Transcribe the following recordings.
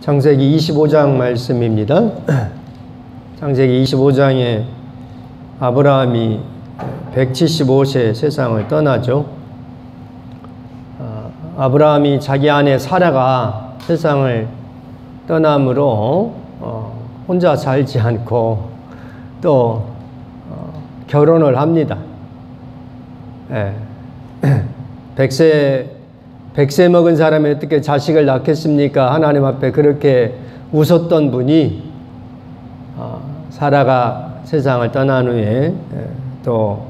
창세기 25장 말씀입니다. 창세기 25장에 아브라함이 175세 세상을 떠나죠. 아브라함이 자기 아내 사라가 세상을 떠남으로 혼자 살지 않고 또 결혼을 합니다. 100세 먹은 사람이 어떻게 자식을 낳겠습니까? 하나님 앞에 그렇게 웃었던 분이 사라가 세상을 떠난 후에 또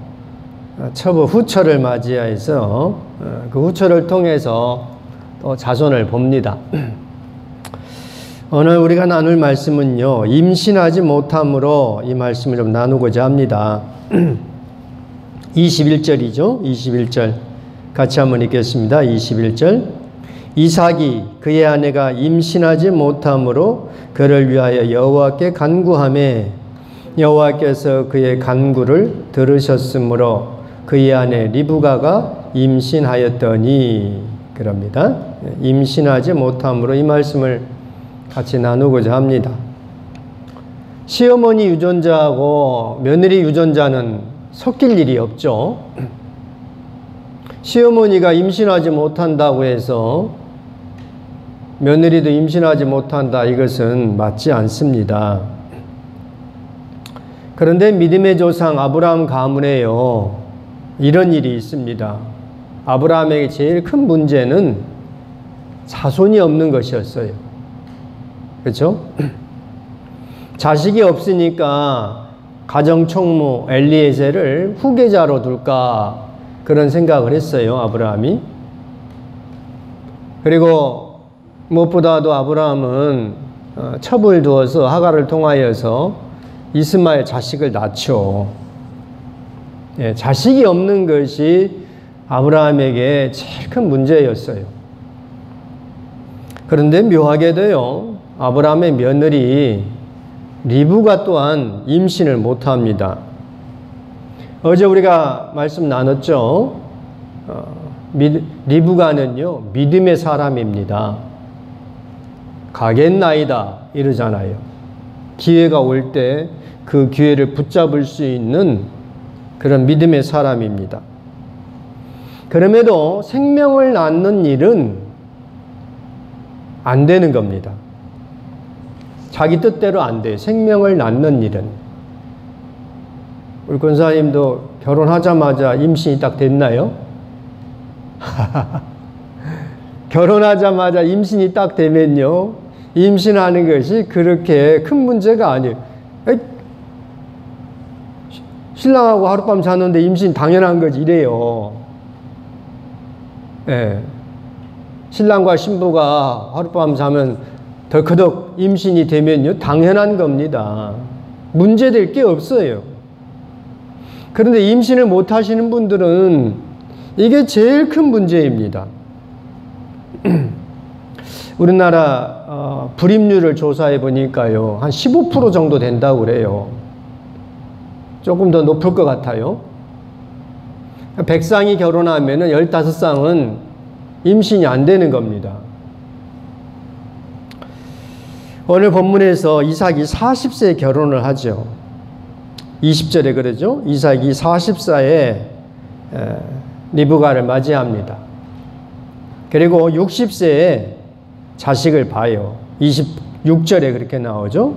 처부 후처를 맞이해서 그 후처를 통해서 또 자손을 봅니다. 오늘 우리가 나눌 말씀은요, 임신하지 못함으로 이 말씀을 좀 나누고자 합니다. 21절이죠. 21절 같이 한번 읽겠습니다. 21절 이삭이 그의 아내가 임신하지 못함으로 그를 위하여 여호와께 간구하매 여호와께서 그의 간구를 들으셨으므로 그의 아내 리브가가 임신하였더니 그럽니다. 임신하지 못함으로 이 말씀을 같이 나누고자 합니다. 시어머니 유전자하고 며느리 유전자는 섞일 일이 없죠. 시어머니가 임신하지 못한다고 해서 며느리도 임신하지 못한다, 이것은 맞지 않습니다. 그런데 믿음의 조상 아브라함 가문에요, 이런 일이 있습니다. 아브라함에게 제일 큰 문제는 자손이 없는 것이었어요. 그렇죠? 자식이 없으니까 가정총무 엘리에셀을 후계자로 둘까 그런 생각을 했어요, 아브라함이. 그리고 무엇보다도 아브라함은 첩을 두어서 하갈을 통하여서 이스마엘 자식을 낳죠. 자식이 없는 것이 아브라함에게 제일 큰 문제였어요. 그런데 묘하게도요, 아브라함의 며느리 리브가 또한 임신을 못합니다. 어제 우리가 말씀 나눴죠. 리브가는요, 믿음의 사람입니다. 가겠나이다 이러잖아요. 기회가 올 때 그 기회를 붙잡을 수 있는 그런 믿음의 사람입니다. 그럼에도 생명을 낳는 일은 안 되는 겁니다. 자기 뜻대로 안 돼요. 생명을 낳는 일은. 우리 권사님도 결혼하자마자 임신이 딱 됐나요? 결혼하자마자 임신이 딱 되면요, 임신하는 것이 그렇게 큰 문제가 아니에요. 신랑하고 하룻밤 잤는데 임신 당연한 거지 이래요. 신랑과 신부가 하룻밤 자면 덜커덕 임신이 되면요, 당연한 겁니다. 문제될 게 없어요. 그런데 임신을 못 하시는 분들은 이게 제일 큰 문제입니다. 우리나라 불임률을 조사해 보니까요, 한 15% 정도 된다고 그래요. 조금 더 높을 것 같아요. 100쌍이 결혼하면 15쌍은 임신이 안 되는 겁니다. 오늘 본문에서 이삭이 40세에 결혼을 하죠. 20절에 그러죠. 이삭이 40세에 리브가를 맞이합니다. 그리고 60세에 자식을 봐요. 26절에 그렇게 나오죠.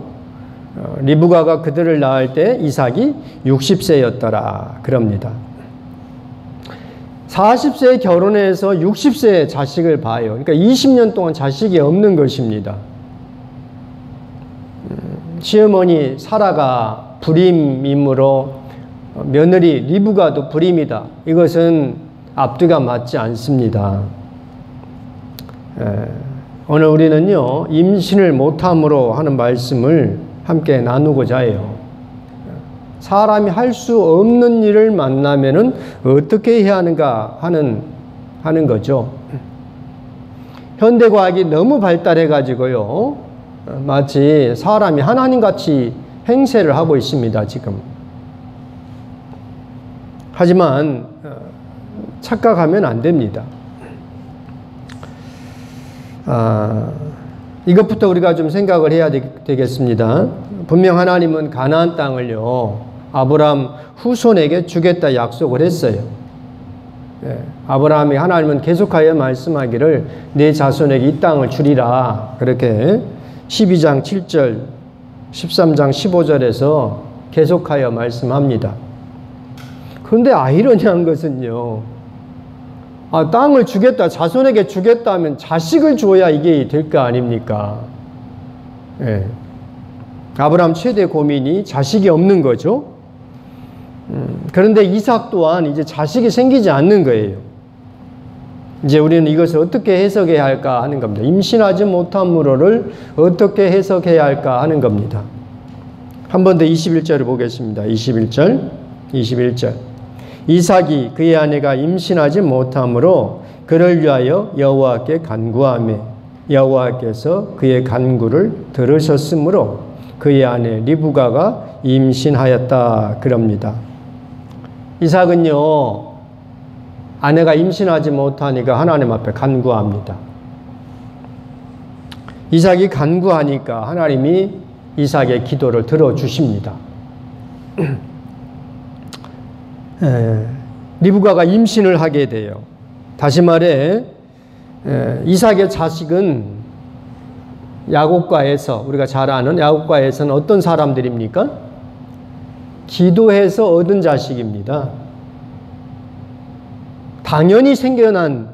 리브가가 그들을 낳을 때 이삭이 60세였더라 그럽니다. 40세에 결혼해서 60세에 자식을 봐요. 그러니까 20년 동안 자식이 없는 것입니다. 시어머니 사라가 불임이므로 며느리 리브가도 불임이다. 이것은 앞뒤가 맞지 않습니다. 오늘 우리는요, 임신을 못함으로 하는 말씀을 함께 나누고자 해요. 사람이 할 수 없는 일을 만나면은 어떻게 해야 하는가 하는 거죠. 현대과학이 너무 발달해 가지고요, 마치 사람이 하나님같이 행세를 하고 있습니다, 지금. 하지만 착각하면 안 됩니다. 이것부터 우리가 좀 생각을 해야 되겠습니다. 분명 하나님은 가나안 땅을요, 아브라함 후손에게 주겠다 약속을 했어요. 아브라함이 하나님은 계속하여 말씀하기를 내 자손에게 이 땅을 주리라. 그렇게 12장 7절, 13장 15절에서 계속하여 말씀합니다. 그런데 아이러니한 것은요, 땅을 주겠다, 자손에게 주겠다 하면 자식을 줘야 이게 될 거 아닙니까? 아브라함 최대 고민이 자식이 없는 거죠. 그런데 이삭 또한 이제 자식이 생기지 않는 거예요. 이제 우리는 이것을 어떻게 해석해야 할까 하는 겁니다. 임신하지 못함으로를 어떻게 해석해야 할까 하는 겁니다. 한 번 더 21절을 보겠습니다. 21절. 이삭이 그의 아내가 임신하지 못함으로 그를 위하여 여호와께 간구하며 여호와께서 그의 간구를 들으셨으므로 그의 아내 리브가가 임신하였다. 그럽니다. 이삭은요, 아내가 임신하지 못하니까 하나님 앞에 간구합니다. 이삭이 간구하니까 하나님이 이삭의 기도를 들어주십니다. 리브가가 임신을 하게 돼요. 다시 말해 이삭의 자식은 야곱과 에서, 우리가 잘 아는 야곱과 에서는 어떤 사람들입니까? 기도해서 얻은 자식입니다. 당연히 생겨난,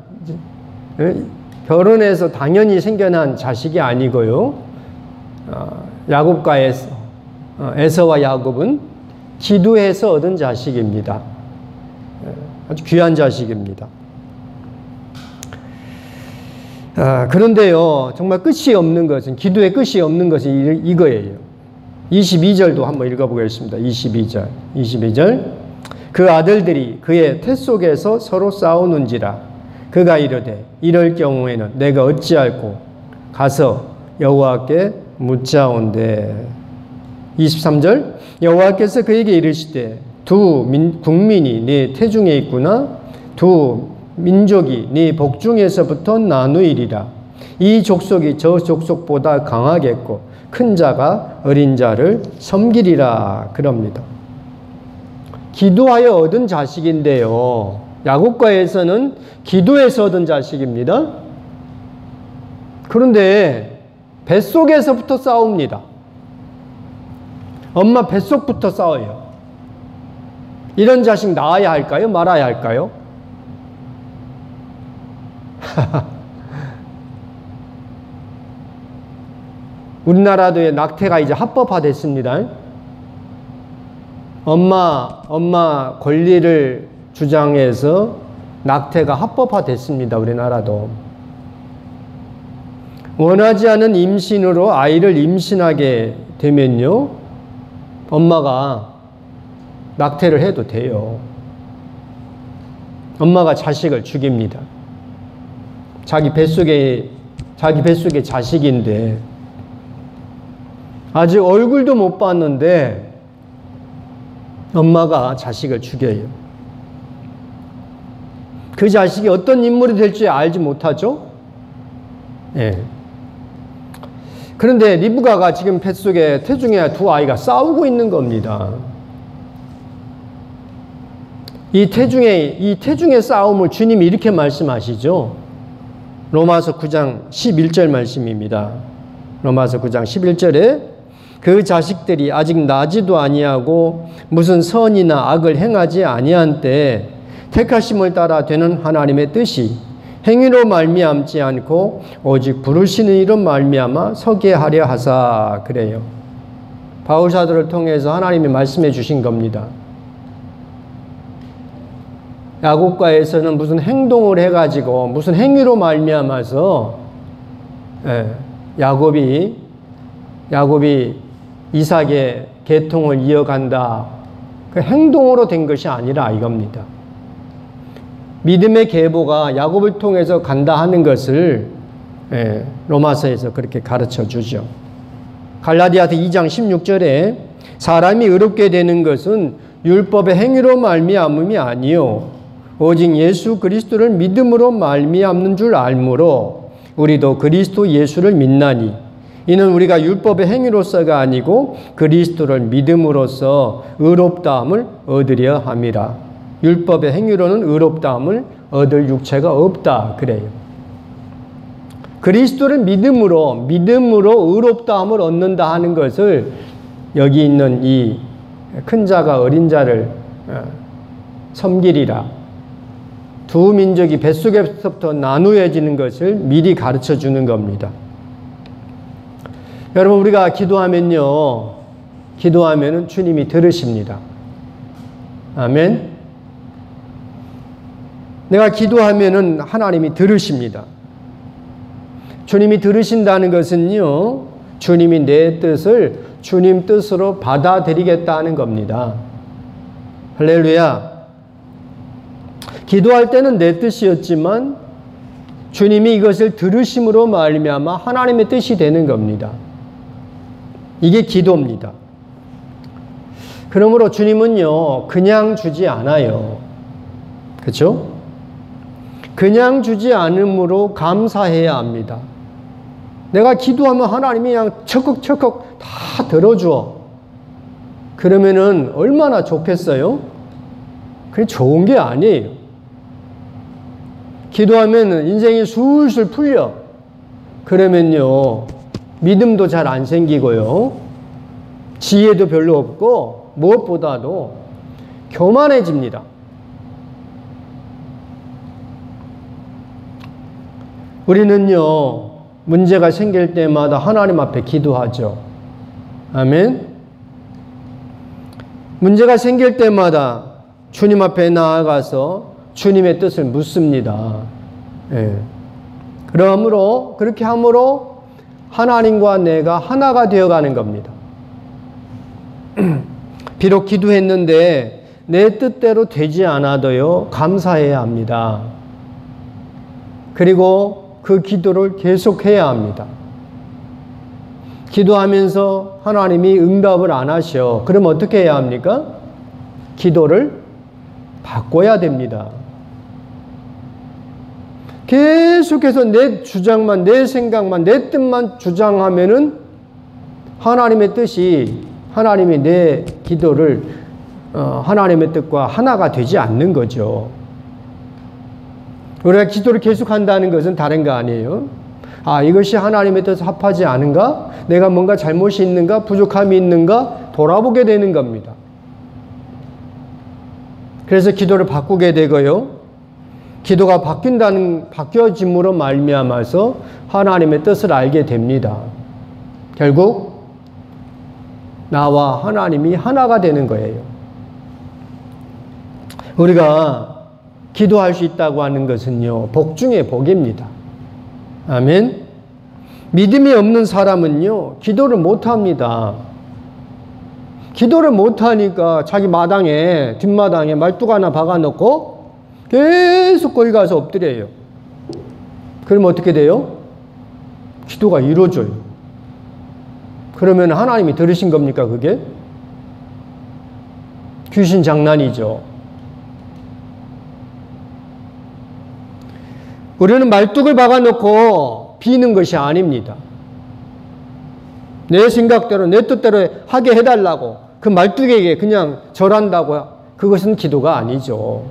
결혼해서 당연히 생겨난 자식이 아니고요. 야곱과 에서와 야곱은 기도해서 얻은 자식입니다. 아주 귀한 자식입니다. 그런데요, 정말 끝이 없는 것은, 기도의 끝이 없는 것은 이거예요. 22절도 한번 읽어보겠습니다. 22절. 그 아들들이 그의 태 속에서 서로 싸우는지라. 그가 이르되 이럴 경우에는 내가 어찌할꼬 가서 여호와께 묻자온대. 23절. 여호와께서 그에게 이르시되 두 국민이 네 태중에 있구나. 두 민족이 네 복중에서부터 나누이리라. 이 족속이 저 족속보다 강하겠고 큰 자가 어린 자를 섬기리라. 그럽니다. 기도하여 얻은 자식인데요, 야곱과 에서는 기도해서 얻은 자식입니다. 그런데 뱃속에서부터 싸웁니다. 엄마 뱃속부터 싸워요. 이런 자식 낳아야 할까요? 말아야 할까요? 우리나라도의 낙태가 이제 합법화됐습니다. 엄마 권리를 주장해서 낙태가 합법화됐습니다. 우리나라도. 원하지 않은 임신으로 아이를 임신하게 되면요, 엄마가 낙태를 해도 돼요. 엄마가 자식을 죽입니다. 자기 뱃속에 자식인데 아직 얼굴도 못 봤는데 엄마가 자식을 죽여요. 그 자식이 어떤 인물이 될지 알지 못하죠? 그런데 리브가가 지금 뱃속에 태중에 두 아이가 싸우고 있는 겁니다. 이 태중의 싸움을 주님이 이렇게 말씀하시죠. 로마서 9장 11절 말씀입니다. 로마서 9장 11절에 그 자식들이 아직 나지도 아니하고 무슨 선이나 악을 행하지 아니한 때에 택하심을 따라 되는 하나님의 뜻이 행위로 말미암지 않고 오직 부르시는 이로 말미암아 서게 하려 하사. 그래요. 바울 사도를 통해서 하나님이 말씀해 주신 겁니다. 야곱과 에서는 무슨 행동을 해가지고 무슨 행위로 말미암아서 야곱이 이삭의 계통을 이어간다. 그 행동으로 된 것이 아니라 이겁니다. 믿음의 계보가 야곱을 통해서 간다 하는 것을 로마서에서 그렇게 가르쳐 주죠. 갈라디아서 2장 16절에 사람이 의롭게 되는 것은 율법의 행위로 말미암음이 아니요 오직 예수 그리스도를 믿음으로 말미암는 줄 알므로 우리도 그리스도 예수를 믿나니 이는 우리가 율법의 행위로서가 아니고 그리스도를 믿음으로써 의롭다함을 얻으려 함이라. 율법의 행위로는 의롭다함을 얻을 육체가 없다 그래요. 그리스도를 믿음으로 의롭다함을 얻는다 하는 것을 여기 있는 이 큰 자가 어린 자를 섬기리라. 두 민족이 뱃속에서부터 나누어지는 것을 미리 가르쳐 주는 겁니다. 여러분, 우리가 기도하면은 주님이 들으십니다. 아멘. 내가 기도하면은 하나님이 들으십니다. 주님이 들으신다는 것은요, 주님이 내 뜻을 주님 뜻으로 받아들이겠다는 겁니다. 할렐루야. 기도할 때는 내 뜻이었지만 주님이 이것을 들으심으로 말미암아 하나님의 뜻이 되는 겁니다. 이게 기도입니다. 그러므로 주님은요, 그냥 주지 않아요. 그렇죠? 그냥 주지 않으므로 감사해야 합니다. 내가 기도하면 하나님이 그냥 척컥척컥 다 들어줘. 그러면은 얼마나 좋겠어요? 그게 좋은 게 아니에요. 기도하면 인생이 술술 풀려. 그러면요, 믿음도 잘 안 생기고요, 지혜도 별로 없고, 무엇보다도 교만해집니다. 우리는요, 문제가 생길 때마다 하나님 앞에 기도하죠. 아멘. 문제가 생길 때마다 주님 앞에 나아가서 주님의 뜻을 묻습니다. 예. 그렇게 함으로 하나님과 내가 하나가 되어가는 겁니다. 비록 기도했는데 내 뜻대로 되지 않아도요, 감사해야 합니다. 그리고 그 기도를 계속해야 합니다. 기도하면서 하나님이 응답을 안 하셔. 그럼 어떻게 해야 합니까? 기도를 바꿔야 됩니다. 계속해서 내 주장만, 내 생각만, 내 뜻만 주장하면은 하나님의 뜻이, 하나님이 내 기도를 하나님의 뜻과 하나가 되지 않는 거죠. 우리가 기도를 계속한다는 것은 다른 거 아니에요. 아, 이것이 하나님의 뜻에 합하지 않은가? 내가 뭔가 잘못이 있는가? 부족함이 있는가? 돌아보게 되는 겁니다. 그래서 기도를 바꾸게 되고요, 기도가 바뀌어짐으로 말미암아서 하나님의 뜻을 알게 됩니다. 결국 나와 하나님이 하나가 되는 거예요. 우리가 기도할 수 있다고 하는 것은요, 복 중에 복입니다. 아멘. 믿음이 없는 사람은요, 기도를 못합니다. 기도를 못하니까 자기 뒷마당에 말뚝 하나 박아놓고 계속 거기 가서 엎드려요. 그러면 어떻게 돼요? 기도가 이루어져요. 그러면 하나님이 들으신 겁니까, 그게? 귀신 장난이죠. 우리는 말뚝을 박아놓고 비는 것이 아닙니다. 내 생각대로, 내 뜻대로 하게 해달라고 그 말뚝에게 그냥 절한다고, 그것은 기도가 아니죠.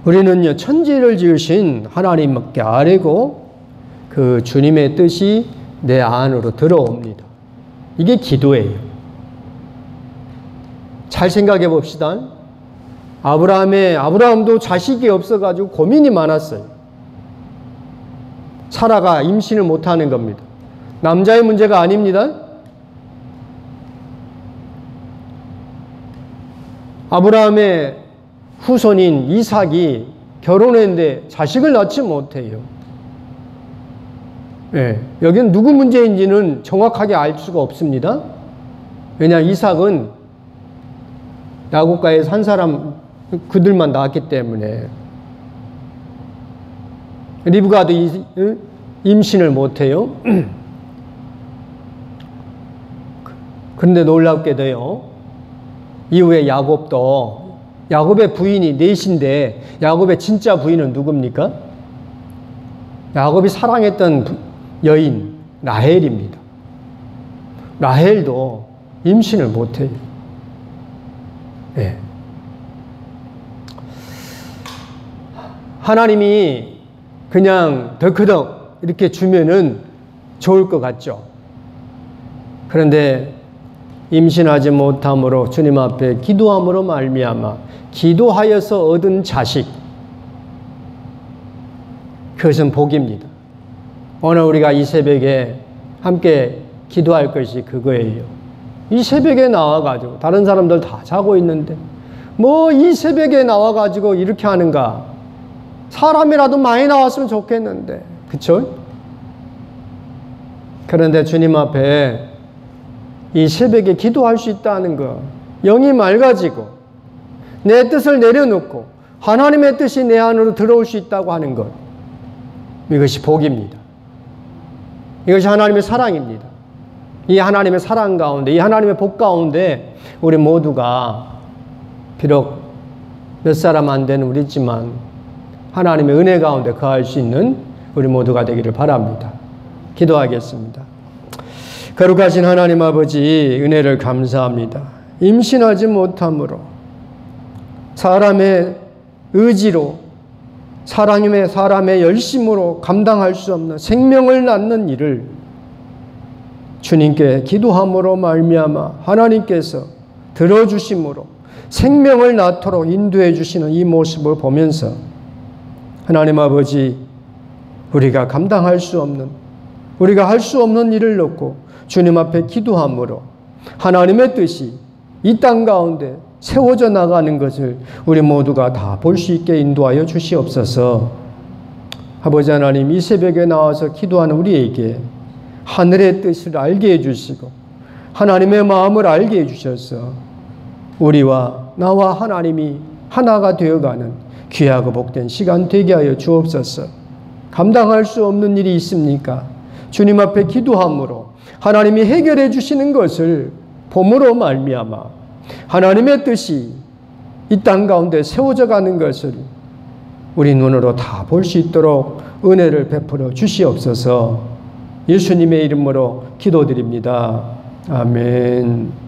우리는요, 천지를 지으신 하나님께 아뢰고 그 주님의 뜻이 내 안으로 들어옵니다. 이게 기도예요. 잘 생각해 봅시다. 아브라함도 자식이 없어가지고 고민이 많았어요. 사라가 임신을 못하는 겁니다. 남자의 문제가 아닙니다. 아브라함의 후손인 이삭이 결혼했는데 자식을 낳지 못해요. 네, 여기는 누구 문제인지는 정확하게 알 수가 없습니다. 왜냐하면 이삭은 야곱과의 한 사람, 그들만 낳았기 때문에. 리브가도 임신을 못해요. 그런데 놀랍게도요, 이후에 야곱의 부인이 넷인데 야곱의 진짜 부인은 누굽니까? 야곱이 사랑했던 여인 라헬입니다. 라헬도 임신을 못해요. 네. 하나님이 그냥 덜커덕 이렇게 주면은 좋을 것 같죠. 그런데 임신하지 못함으로 주님 앞에 기도함으로 말미암아 기도하여서 얻은 자식, 그것은 복입니다. 오늘 우리가 이 새벽에 함께 기도할 것이 그거예요. 이 새벽에 나와가지고 다른 사람들 다 자고 있는데 뭐 이 새벽에 나와가지고 이렇게 하는가. 사람이라도 많이 나왔으면 좋겠는데, 그쵸? 그런데 주님 앞에 이 새벽에 기도할 수 있다는 거, 영이 맑아지고 내 뜻을 내려놓고 하나님의 뜻이 내 안으로 들어올 수 있다고 하는 것, 이것이 복입니다. 이것이 하나님의 사랑입니다. 이 하나님의 사랑 가운데, 이 하나님의 복 가운데 우리 모두가 비록 몇 사람 안 되는 우리지만 하나님의 은혜 가운데 거할 수 있는 우리 모두가 되기를 바랍니다. 기도하겠습니다. 거룩하신 하나님 아버지, 은혜를 감사합니다. 임신하지 못함으로 사람의 의지로 사람의 열심으로 감당할 수 없는 생명을 낳는 일을 주님께 기도함으로 말미암아 하나님께서 들어주심으로 생명을 낳도록 인도해 주시는 이 모습을 보면서 하나님 아버지, 우리가 감당할 수 없는, 우리가 할 수 없는 일을 놓고 주님 앞에 기도함으로 하나님의 뜻이 이 땅 가운데 세워져 나가는 것을 우리 모두가 다 볼 수 있게 인도하여 주시옵소서. 아버지 하나님, 이 새벽에 나와서 기도하는 우리에게 하늘의 뜻을 알게 해주시고 하나님의 마음을 알게 해주셔서 우리와 나와 하나님이 하나가 되어가는 귀하고 복된 시간 되게 하여 주옵소서. 감당할 수 없는 일이 있습니까? 주님 앞에 기도함으로 하나님이 해결해 주시는 것을 봄으로 말미암아 하나님의 뜻이 이 땅 가운데 세워져 가는 것을 우리 눈으로 다 볼 수 있도록 은혜를 베풀어 주시옵소서. 예수님의 이름으로 기도드립니다. 아멘.